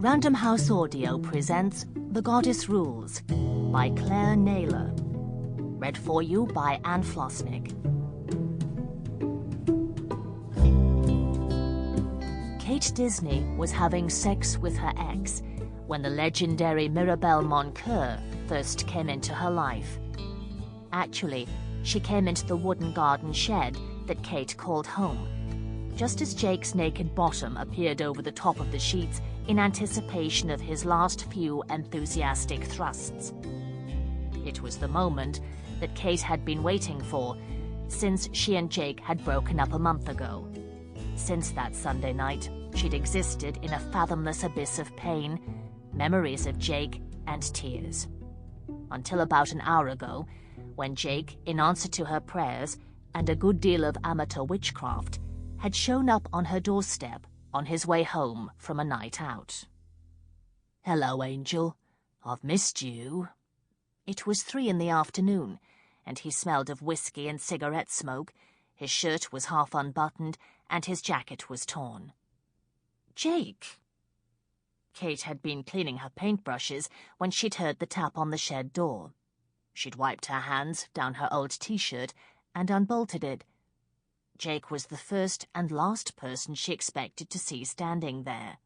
Random House Audio presents The Goddess Rules by Clare Naylor. Read for you by Flosnik. Kate Disney was having sex with her ex when the legendary Mirabelle Moncur first came into her life. Actually, she came into the wooden garden shed that Kate called home, just as Jake's naked bottom appeared over the top of the sheets in anticipation of his last few enthusiastic thrusts. It was the moment that Kate had been waiting for, since she and Jake had broken up a month ago. Since that Sunday night, she'd existed in a fathomless abyss of pain, memories of Jake, and tears. Until about an hour ago, when Jake, in answer to her prayers and a good deal of amateur witchcraft, had shown up on her doorstep on his way home from a night out. "Hello, Angel. I've missed you." It was 3 in the afternoon, and he smelled of whiskey and cigarette smoke. His shirt was half unbuttoned, and his jacket was torn. "Jake!" Kate had been cleaning her paintbrushes when she'd heard the tap on the shed door. She'd wiped her hands down her old T-shirt and unbolted it. Jake was the first and last person she expected to see standing there.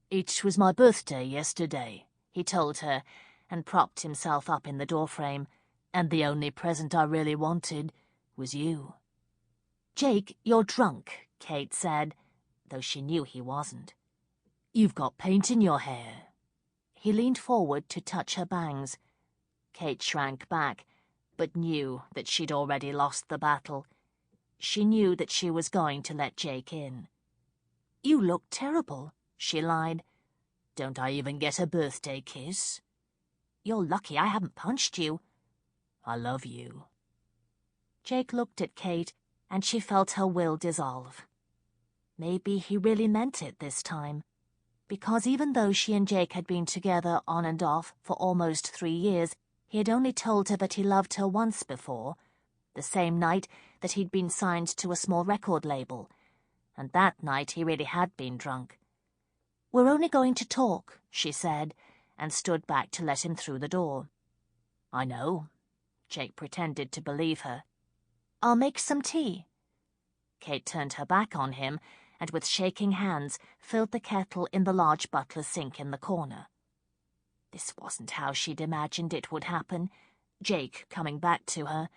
"It was my birthday yesterday," he told her, and propped himself up in the doorframe, "and the only present I really wanted was you." "Jake, you're drunk," Kate said, though she knew he wasn't. "You've got paint in your hair." He leaned forward to touch her bangs. Kate shrank back, but knew that she'd already lost the battle. She knew that she was going to let Jake in. "You look terrible," she lied. "Don't I even get a birthday kiss?" "You're lucky I haven't punched you." "I love you." Jake looked at Kate, and she felt her will dissolve. Maybe he really meant it this time, because even though she and Jake had been together on and off for almost 3 years, he had only told her that he loved her once before, the same night that he'd been signed to a small record label, and that night he really had been drunk. "We're only going to talk," she said, and stood back to let him through the door. "I know." Jake pretended to believe her. "I'll make some tea." Kate turned her back on him, and with shaking hands filled the kettle in the large butler's sink in the corner. This wasn't how she'd imagined it would happen, Jake coming back to her.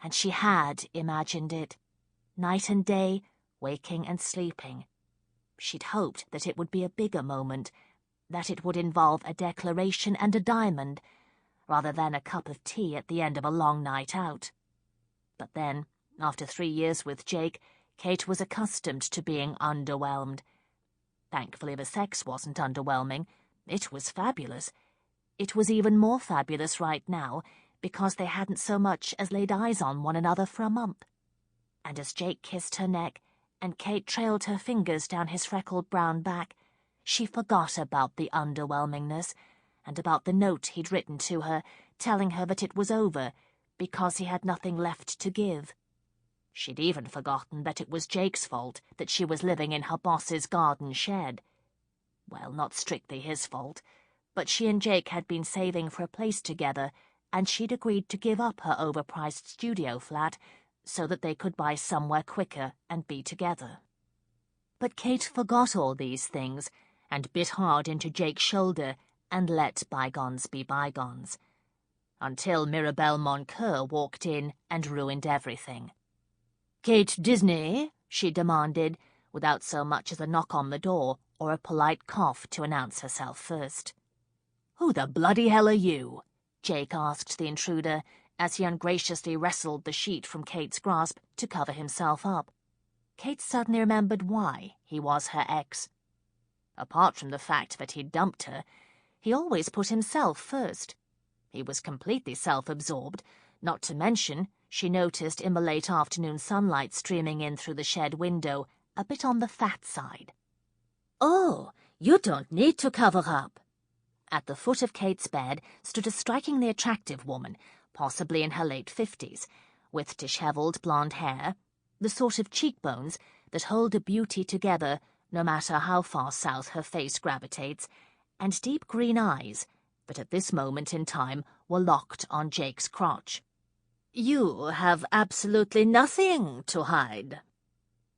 And she had imagined it, night and day, waking and sleeping. She'd hoped that it would be a bigger moment, that it would involve a declaration and a diamond, rather than a cup of tea at the end of a long night out. But then, after 3 years with Jake, Kate was accustomed to being underwhelmed. Thankfully, the sex wasn't underwhelming. It was fabulous. It was even more fabulous right now, because they hadn't so much as laid eyes on one another for a month. And as Jake kissed her neck, and Kate trailed her fingers down his freckled brown back, she forgot about the underwhelmingness, and about the note he'd written to her, telling her that it was over, because he had nothing left to give. She'd even forgotten that it was Jake's fault that she was living in her boss's garden shed. Well, not strictly his fault, but she and Jake had been saving for a place together, and she'd agreed to give up her overpriced studio flat so that they could buy somewhere quicker and be together. But Kate forgot all these things and bit hard into Jake's shoulder and let bygones be bygones, until Mirabelle Moncur walked in and ruined everything. "Kate Disney?" she demanded, without so much as a knock on the door or a polite cough to announce herself first. "Who the bloody hell are you?" Jake asked the intruder, as he ungraciously wrestled the sheet from Kate's grasp to cover himself up. Kate suddenly remembered why he was her ex. Apart from the fact that he'd dumped her, he always put himself first. He was completely self-absorbed, not to mention, she noticed in the late afternoon sunlight streaming in through the shed window, a bit on the fat side. "Oh, you don't need to cover up." At the foot of Kate's bed stood a strikingly attractive woman, possibly in her late 50s, with dishevelled blonde hair, the sort of cheekbones that hold a beauty together no matter how far south her face gravitates, and deep green eyes that at this moment in time were locked on Jake's crotch. "You have absolutely nothing to hide."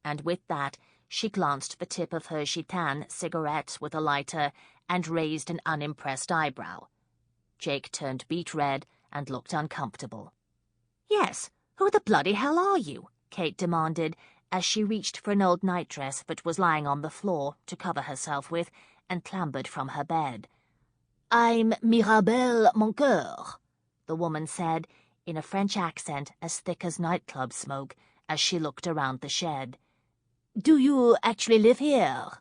And with that, she glanced the tip of her gitane cigarette with a lighter and raised an unimpressed eyebrow. Jake turned beet red and looked uncomfortable. "Yes, who the bloody hell are you?" Kate demanded, as she reached for an old nightdress that was lying on the floor to cover herself with and clambered from her bed. "I'm Mirabelle Moncoeur," the woman said, in a French accent as thick as nightclub smoke, as she looked around the shed. "Do you actually live here?"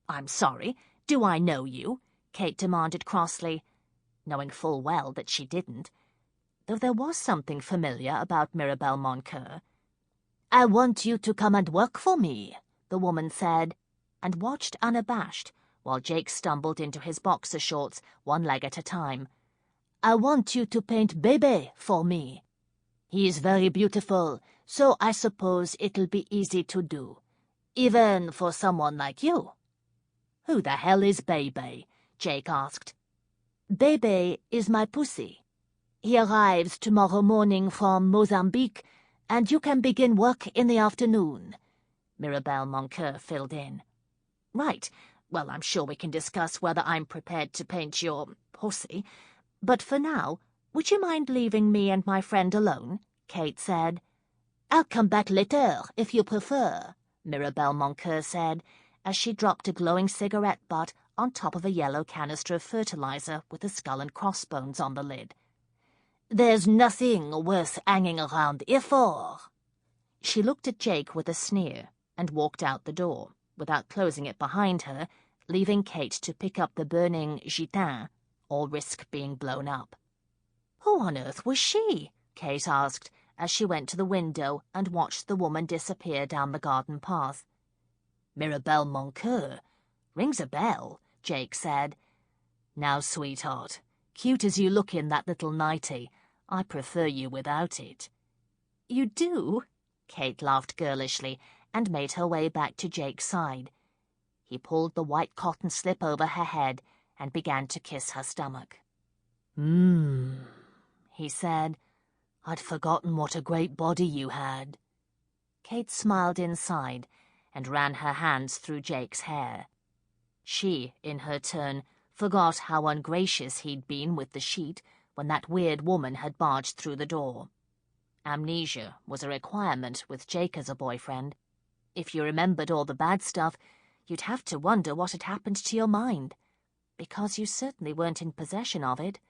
"I'm sorry, do I know you?" Kate demanded crossly, knowing full well that she didn't, though there was something familiar about Mirabelle Moncoeur. "I want you to come and work for me," the woman said, and watched unabashed while Jake stumbled into his boxer shorts one leg at a time. "I want you to paint Bébé for me. He is very beautiful, so I suppose it'll be easy to do, even for someone like you." "Who the hell is Bébé?" Jake asked. "Bébé is my pussy. He arrives tomorrow morning from Mozambique, and you can begin work in the afternoon," Mirabelle Moncoeur filled in. "Right. Well, I'm sure we can discuss whether I'm prepared to paint your pussy. But for now, would you mind leaving me and my friend alone?" Kate said. "I'll come back later, if you prefer," Mirabelle Moncoeur said, as she dropped a glowing cigarette butt on top of a yellow canister of fertilizer with a skull and crossbones on the lid. "There's nothing worth hanging around here for." She looked at Jake with a sneer and walked out the door, without closing it behind her, leaving Kate to pick up the burning gitane or risk being blown up. "Who on earth was she?" Kate asked, as she went to the window and watched the woman disappear down the garden path. "Mirabelle Moncoeur? Rings a bell," Jake said. "Now, sweetheart, cute as you look in that little nightie, I prefer you without it." "You do?" Kate laughed girlishly and made her way back to Jake's side. He pulled the white cotton slip over her head and began to kiss her stomach. He said. "I'd forgotten what a great body you had." Kate smiled inside and ran her hands through Jake's hair. She, in her turn, forgot how ungracious he'd been with the sheet when that weird woman had barged through the door. Amnesia was a requirement with Jake as a boyfriend. If you remembered all the bad stuff, you'd have to wonder what had happened to your mind, because you certainly weren't in possession of it.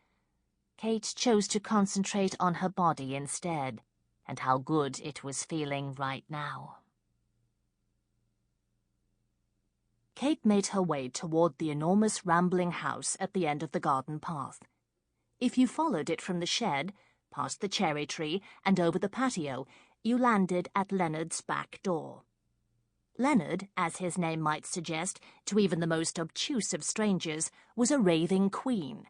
Kate chose to concentrate on her body instead, and how good it was feeling right now. Kate made her way toward the enormous rambling house at the end of the garden path. If you followed it from the shed, past the cherry tree, and over the patio, you landed at Leonard's back door. Leonard, as his name might suggest to even the most obtuse of strangers, was a raving queen.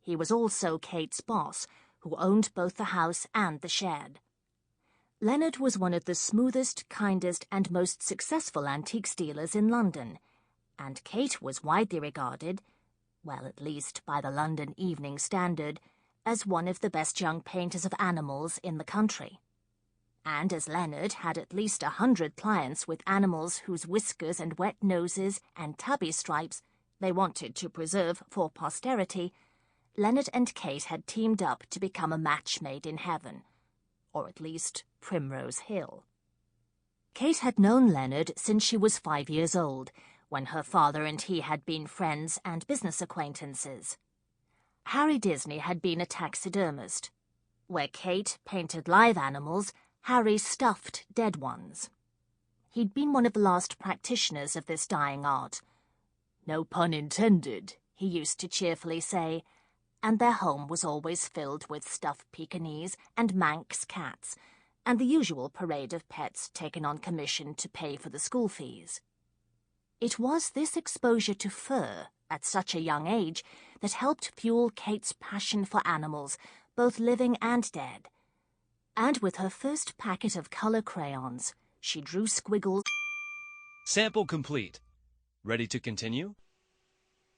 He was also Kate's boss, who owned both the house and the shed. Leonard was one of the smoothest, kindest, and most successful antiques dealers in London, and Kate was widely regarded, well, at least by the London Evening Standard, as one of the best young painters of animals in the country. And as Leonard had at least 100 clients with animals whose whiskers and wet noses and tubby stripes they wanted to preserve for posterity, Leonard and Kate had teamed up to become a match made in heaven, or at least Primrose Hill. Kate had known Leonard since she was 5 years old, when her father and he had been friends and business acquaintances. Harry Disney had been a taxidermist. Where Kate painted live animals, Harry stuffed dead ones. He'd been one of the last practitioners of this dying art. "No pun intended," he used to cheerfully say, and their home was always filled with stuffed Pekingese and Manx cats, and the usual parade of pets taken on commission to pay for the school fees. It was this exposure to fur at such a young age that helped fuel Kate's passion for animals, both living and dead. And with her first packet of color crayons, she drew squiggles. Sample complete. Ready to continue?